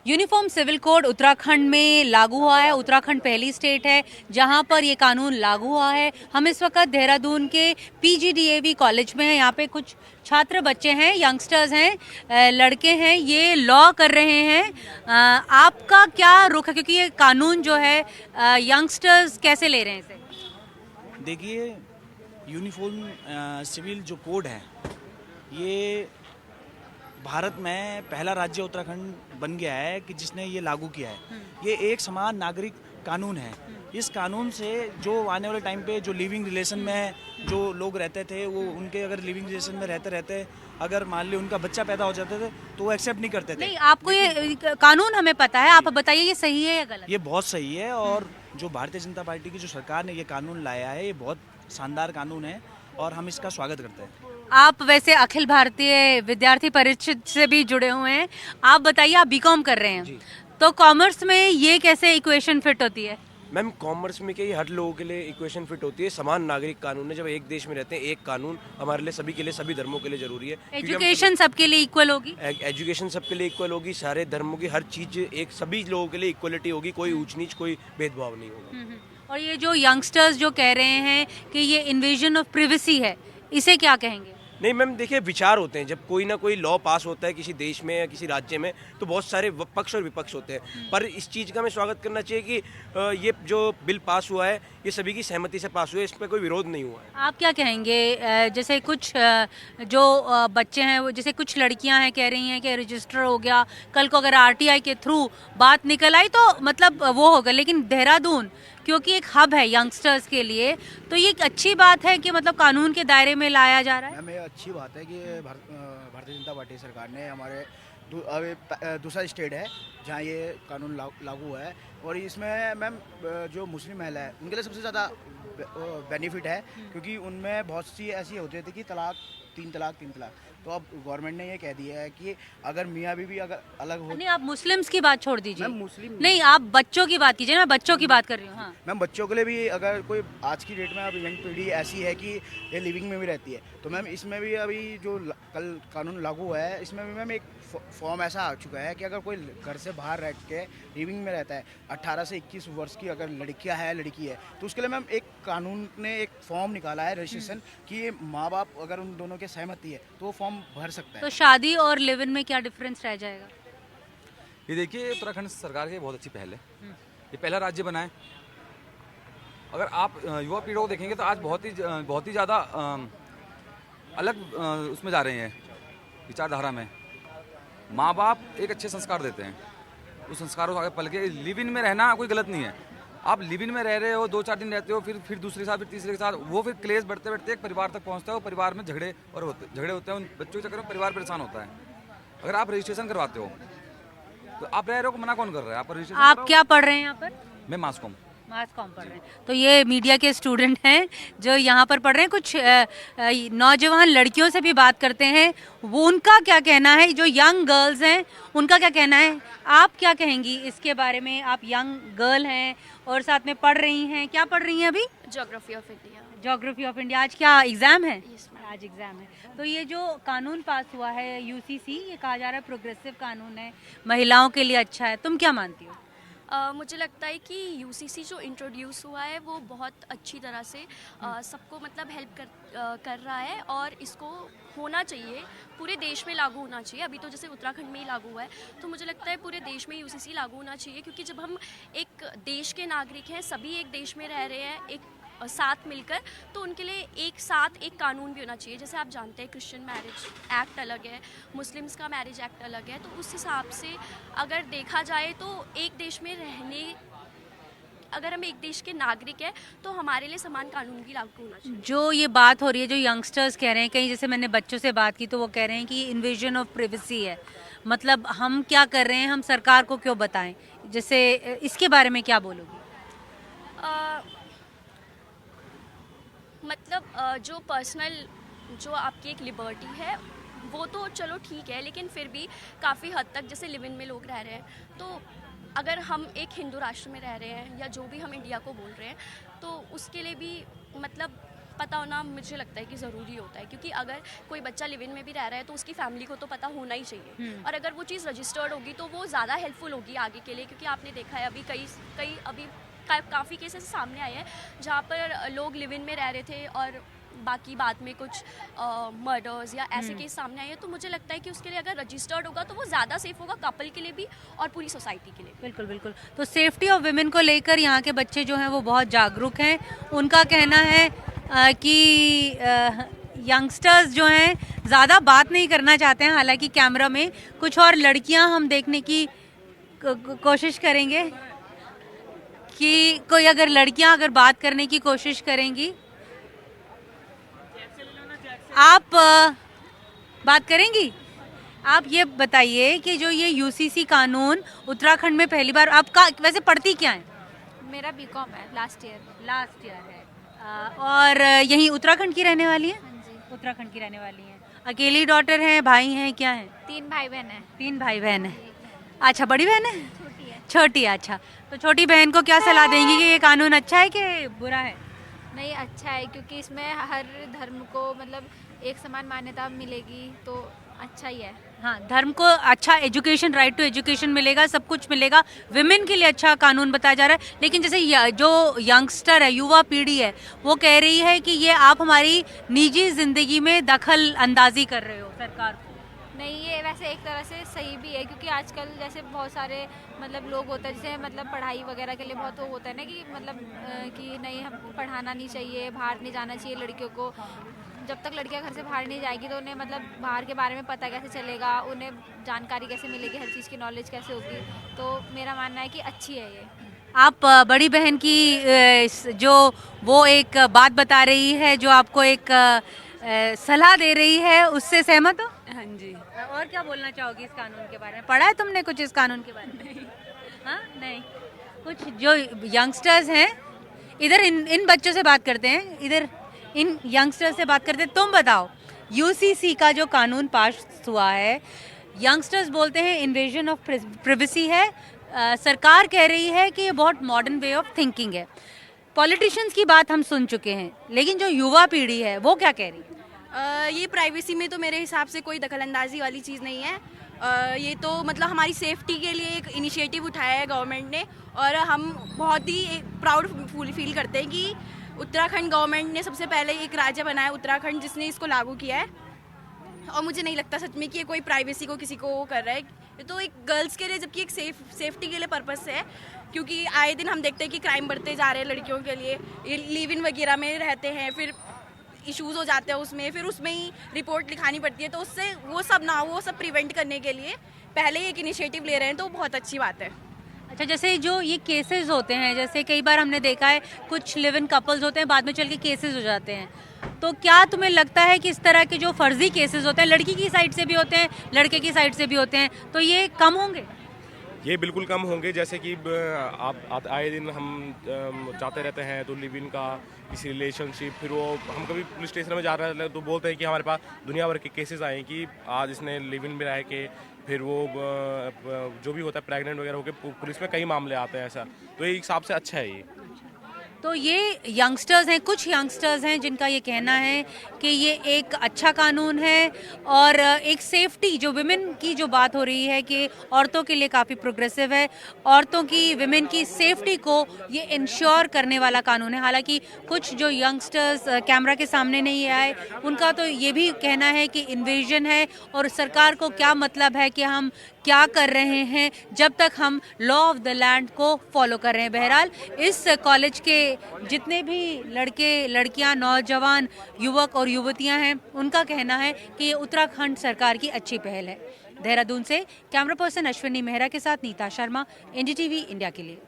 Uniform civil code Uttarakhand में लागू हुआ है। उत्तराखंड पहली स्टेट है जहां पर ये कानून लागू हुआ है। हम इस वक्त देहरादून के पीजीडीएवी कॉलेज में हैं। यहाँ पे कुछ छात्र बच्चे हैं, यंगस्टर्स हैं, लड़के हैं, ये लॉ कर रहे हैं। आपका क्या रुख है, क्योंकि ये कानून जो है यंगस्टर्स कैसे ले रहे हैं इसे? देखिए, यूनिफॉर्म सिविल जो कोड है, ये भारत में पहला राज्य उत्तराखंड बन गया है कि जिसने ये लागू किया है। ये एक समान नागरिक कानून है। इस कानून से जो आने वाले टाइम पे जो लिविंग रिलेशन में जो लोग रहते थे, वो उनके अगर लिविंग रिलेशन में रहते रहते अगर मान ली उनका बच्चा पैदा हो जाते थे तो वो एक्सेप्ट नहीं करते थे। नहीं, आपको ये कानून हमें पता है, आप बताइए ये सही है या गलत? ये बहुत सही है और जो भारतीय जनता पार्टी की जो सरकार ने ये कानून लाया है, ये बहुत शानदार कानून है और हम इसका स्वागत करते हैं। आप वैसे अखिल भारतीय विद्यार्थी परिषद से भी जुड़े हुए हैं, आप बताइए, आप बीकॉम कर रहे हैं, तो कॉमर्स में ये कैसे इक्वेशन फिट होती है? मैम, कॉमर्स में क्या हर लोगों के लिए इक्वेशन फिट होती है। समान नागरिक कानून है। जब एक देश में रहते हैं, एक कानून हमारे लिए, सभी के लिए, सभी धर्मों के लिए जरूरी है। एजुकेशन सबके लिए इक्वल होगी? एजुकेशन सबके लिए इक्वल होगी। सारे धर्मों की हर चीज एक, सभी लोगों के लिए इक्वलिटी होगी। कोई ऊंच नीच, कोई भेदभाव नहीं होगा। और ये जो यंगस्टर्स जो कह रहे हैं कि ये इन्वेजन ऑफ प्रिवेसी है, इसे क्या कहेंगे? नहीं मैम, देखिए, विचार होते हैं। जब कोई ना कोई लॉ पास होता है किसी देश में या किसी राज्य में, तो बहुत सारे पक्ष और विपक्ष होते हैं। पर इस चीज़ का हमें स्वागत करना चाहिए कि ये जो बिल पास हुआ है, ये सभी की सहमति से पास हुआ है। इस पर कोई विरोध नहीं हुआ है। आप क्या कहेंगे? जैसे कुछ जो बच्चे हैं, वो जैसे कुछ लड़कियां हैं कह रही हैं कि रजिस्टर हो गया, कल को अगर आरटीआई के थ्रू बात निकल आई तो मतलब वो होगा, लेकिन देहरादून क्योंकि एक हब है यंगस्टर्स के लिए, तो ये एक अच्छी बात है कि मतलब कानून के दायरे में लाया जा रहा है। मैम, ये अच्छी बात है कि भारतीय जनता पार्टी सरकार ने हमारे दूसरा स्टेट है जहाँ ये कानून लागू हुआ है। और इसमें मैम जो मुस्लिम महिला है उनके लिए सबसे ज़्यादा बेनिफिट है, क्योंकि उनमें बहुत सी ऐसी होती थी कि तीन तलाक। तो अब गवर्नमेंट ने ये कह दिया है कि अगर मियाँ बीवी अगर अलग हो। नहीं, आप मुस्लिम्स की बात छोड़ दीजिए। मैम, मुस्लिम नहीं, आप बच्चों की बात कीजिए। मैं बच्चों की बात कर रही हूँ। हाँ। मैम, बच्चों के लिए भी अगर कोई आज की डेट में अब यंग पीढ़ी ऐसी है कि ये लिविंग में भी रहती है, तो मैम इसमें भी अभी जो कल कानून लागू हुआ है, इसमें भी मैम एक फॉर्म ऐसा आ चुका है कि अगर कोई घर से बाहर रह के लिविंग में रहता है, 18 से 21 वर्ष की अगर लड़की है, तो उसके लिए मैम एक कानून ने एक फॉर्म निकाला है रजिस्ट्रेशन कि माँ बाप अगर उन दोनों के सहमति है तो वो फॉर्म भर सकता है। तो शादी और लिव इन में क्या डिफरेंस रह जाएगा? ये देखिए, उत्तराखंड सरकार की बहुत अच्छी पहल है। ये पहला राज्य बना है। अगर आप युवा पीढ़ी को देखेंगे तो आज बहुत ही ज़्यादा अलग उसमें जा रहे हैं, विचारधारा में। माँ बाप एक अच्छे संस्कार देते हैं, उस संस्कारों को आगे पल के लिव इन में रहना कोई गलत नहीं है। आप लिव इन में रह रहे हो, 2-4 दिन रहते हो, फिर दूसरे के साथ, फिर तीसरे के साथ, वो फिर क्लेश बढ़ते बढ़ते एक परिवार तक पहुंचता है। वो परिवार में झगड़े होते हैं। उन बच्चों के चक्कर में परिवार परेशान होता है। अगर आप रजिस्ट्रेशन करवाते हो तो आप रह रहे हो, को मना कौन कर रहा है? आप रजिस्ट्रेशन आप क्या पढ़ रहे हैं यहाँ पर? मैं मास कॉम पढ़ रहे हैं। तो ये मीडिया के स्टूडेंट हैं जो यहाँ पर पढ़ रहे हैं। कुछ नौजवान लड़कियों से भी बात करते हैं, वो उनका क्या कहना है, जो यंग गर्ल्स हैं उनका क्या कहना है। आप क्या कहेंगी इसके बारे में? आप यंग गर्ल हैं और साथ में पढ़ रही हैं, क्या पढ़ रही हैं अभी? Geography of India. Geography of India. आज क्या एग्जाम है? Yes, आज एग्जाम है। तो ये जो कानून पास हुआ है यूसीसी, ये कहा जा रहा है प्रोग्रेसिव कानून है, महिलाओं के लिए अच्छा है, तुम क्या मानती हो? मुझे लगता है कि यूसीसी जो इंट्रोड्यूस हुआ है वो बहुत अच्छी तरह से सबको मतलब हेल्प कर रहा है और इसको होना चाहिए, पूरे देश में लागू होना चाहिए। अभी तो जैसे उत्तराखंड में ही लागू हुआ है, तो मुझे लगता है पूरे देश में यूसीसी लागू होना चाहिए, क्योंकि जब हम एक देश के नागरिक हैं, सभी एक देश में रह रहे हैं एक साथ मिलकर, तो उनके लिए एक साथ एक कानून भी होना चाहिए। जैसे आप जानते हैं क्रिश्चियन मैरिज एक्ट अलग है, मुस्लिम्स का मैरिज एक्ट अलग है, तो उस हिसाब से अगर देखा जाए तो एक देश में रहने, अगर हम एक देश के नागरिक हैं तो हमारे लिए समान कानून भी लागू होना चाहिए। जो ये बात हो रही है, जो यंगस्टर्स कह रहे हैं, कहीं जैसे मैंने बच्चों से बात की तो वो कह रहे हैं कि इन्वेजन ऑफ प्रिवेसी है, मतलब हम क्या कर रहे हैं, हम सरकार को क्यों बताएं, जैसे इसके बारे में क्या बोलोगी? मतलब जो पर्सनल, जो आपकी एक लिबर्टी है वो तो चलो ठीक है, लेकिन फिर भी काफ़ी हद तक जैसे लिव इन में लोग रह रहे हैं, तो अगर हम एक हिंदू राष्ट्र में रह रहे हैं या जो भी हम इंडिया को बोल रहे हैं, तो उसके लिए भी मतलब पता होना मुझे लगता है कि ज़रूरी होता है, क्योंकि अगर कोई बच्चा लिव इन में भी रह रहा है तो उसकी फैमिली को तो पता होना ही चाहिए, और अगर वो चीज़ रजिस्टर्ड होगी तो वो ज़्यादा हेल्पफुल होगी आगे के लिए। क्योंकि आपने देखा है अभी काफ़ी केसेस सामने आए हैं जहाँ पर लोग लिव इन में रह रहे थे और बाकी बाद में कुछ मर्डर्स या ऐसे केस सामने आए हैं। तो मुझे लगता है कि उसके लिए अगर रजिस्टर्ड होगा तो वो ज़्यादा सेफ होगा, कपल के लिए भी और पूरी सोसाइटी के लिए भी। बिल्कुल बिल्कुल। तो सेफ्टी ऑफ विमेन को लेकर यहाँ के बच्चे जो हैं वो बहुत जागरूक हैं। उनका कहना है कि यंगस्टर्स जो हैं ज़्यादा बात नहीं करना चाहते हैं। हालांकि कैमरा में कुछ और लड़कियां हम देखने की कोशिश करेंगे कि कोई अगर लड़कियां अगर बात करने की कोशिश करेंगी। आप बात करेंगी? आप ये बताइए कि जो ये यूसीसी कानून उत्तराखंड में पहली बार, आपका वैसे पढ़ती क्या है? मेरा बीकॉम है, लास्ट ईयर है। और यहीं उत्तराखंड की रहने वाली है? हाँ जी। उत्तराखंड की रहने वाली है। अकेली डॉटर है, भाई हैं, क्या है? 3 भाई बहन है। 3 भाई बहन है। अच्छा, बड़ी बहन है? छोटी है। छोटी, अच्छा। तो छोटी बहन को क्या सलाह देंगी कि ये कानून अच्छा है कि बुरा है? नहीं, अच्छा है, क्योंकि इसमें हर धर्म को मतलब एक समान मान्यता मिलेगी, तो अच्छा ही है। हाँ, धर्म को अच्छा एजुकेशन, राइट टू एजुकेशन मिलेगा, सब कुछ मिलेगा। विमेन के लिए अच्छा कानून बताया जा रहा है। लेकिन जैसे जो यंगस्टर है, युवा पीढ़ी है, वो कह रही है कि ये आप हमारी निजी जिंदगी में दखल अंदाजी कर रहे हो सरकार को। नहीं, ये वैसे एक तरह से सही भी है, क्योंकि आजकल जैसे बहुत सारे मतलब लोग होते हैं, जैसे मतलब पढ़ाई वगैरह के लिए बहुत वो होता है ना कि मतलब कि नहीं, हम पढ़ाना नहीं चाहिए, बाहर नहीं जाना चाहिए लड़कियों को। जब तक लड़कियां घर से बाहर नहीं जाएगी तो उन्हें मतलब बाहर के बारे में पता कैसे चलेगा, उन्हें जानकारी कैसे मिलेगी, हर चीज़ की नॉलेज कैसे होगी। तो मेरा मानना है कि अच्छी है ये। आप बड़ी बहन की जो वो एक बात बता रही है, जो आपको एक सलाह दे रही है, उससे सहमत हो? हाँ जी। और क्या बोलना चाहोगी इस कानून के बारे में? पढ़ा है तुमने कुछ इस कानून के बारे में? हाँ, नहीं। कुछ जो यंगस्टर्स हैं, इधर इन बच्चों से बात करते हैं, इधर इन यंगस्टर्स से बात करते हैं। तुम बताओ, यूसीसी का जो कानून पास हुआ है, यंगस्टर्स बोलते हैं इन्वेजन ऑफ प्रिवेसी है। सरकार कह रही है कि ये बहुत मॉडर्न वे ऑफ थिंकिंग है। पॉलिटिशियंस की बात हम सुन चुके हैं, लेकिन जो युवा पीढ़ी है वो क्या कह रही है? ये प्राइवेसी में तो मेरे हिसाब से कोई दखलंदाजी वाली चीज़ नहीं है। ये तो मतलब हमारी सेफ्टी के लिए एक इनिशिएटिव उठाया है गवर्नमेंट ने, और हम बहुत ही प्राउड फील करते हैं कि उत्तराखंड गवर्नमेंट ने सबसे पहले एक राज्य बनाया उत्तराखंड जिसने इसको लागू किया है। और मुझे नहीं लगता सच में कि ये कोई प्राइवेसी को किसी को कर रहा है। ये तो एक गर्ल्स के लिए, जबकि एक सेफ्टी के लिए पर्पस से है, क्योंकि आए दिन हम देखते हैं कि क्राइम बढ़ते जा रहे हैं लड़कियों के लिए। ये लिव इन वगैरह में रहते हैं, फिर इश्यूज हो जाते हैं उसमें, फिर उसमें ही रिपोर्ट लिखानी पड़ती है। तो उससे वो सब प्रिवेंट करने के लिए पहले ही एक इनिशिएटिव ले रहे हैं, तो बहुत अच्छी बात है। अच्छा, जैसे जो ये केसेस होते हैं, जैसे कई बार हमने देखा है कुछ लिव इन कपल्स होते हैं, बाद में चल के केसेस हो जाते हैं, तो क्या तुम्हें लगता है कि इस तरह के जो फर्जी केसेस होते हैं, लड़की की साइड से भी होते हैं, लड़के की साइड से भी होते हैं, तो ये कम होंगे? ये बिल्कुल कम होंगे। जैसे कि आप आए दिन हम जाते रहते हैं तो लिव इन का किसी रिलेशनशिप, फिर वो हम कभी पुलिस स्टेशन में जा रहे हैं तो बोलते हैं कि हमारे पास दुनिया भर के केसेस आए कि आज इसने लिव इन में रह के, फिर वो जो भी होता है प्रेग्नेंट वगैरह होकर पुलिस में कई मामले आते हैं ऐसा। तो ये हिसाब से अच्छा है ये। तो ये यंगस्टर्स हैं, कुछ यंगस्टर्स हैं जिनका ये कहना है कि ये एक अच्छा कानून है और एक सेफ्टी, जो विमेन की जो बात हो रही है कि औरतों के लिए काफ़ी प्रोग्रेसिव है, औरतों की, विमेन की सेफ्टी को ये इंश्योर करने वाला कानून है। हालांकि कुछ जो यंगस्टर्स कैमरा के सामने नहीं आए, उनका तो ये भी कहना है कि इन्वेजन है और सरकार को क्या मतलब है कि हम क्या कर रहे हैं जब तक हम लॉ ऑफ द लैंड को फॉलो कर रहे हैं। बहरहाल इस कॉलेज के जितने भी लड़के, लड़कियां, नौजवान, युवक और युवतियां हैं, उनका कहना है कि ये उत्तराखंड सरकार की अच्छी पहल है। देहरादून से कैमरा पर्सन अश्विनी मेहरा के साथ नीता शर्मा, एनडीटीवी इंडिया के लिए।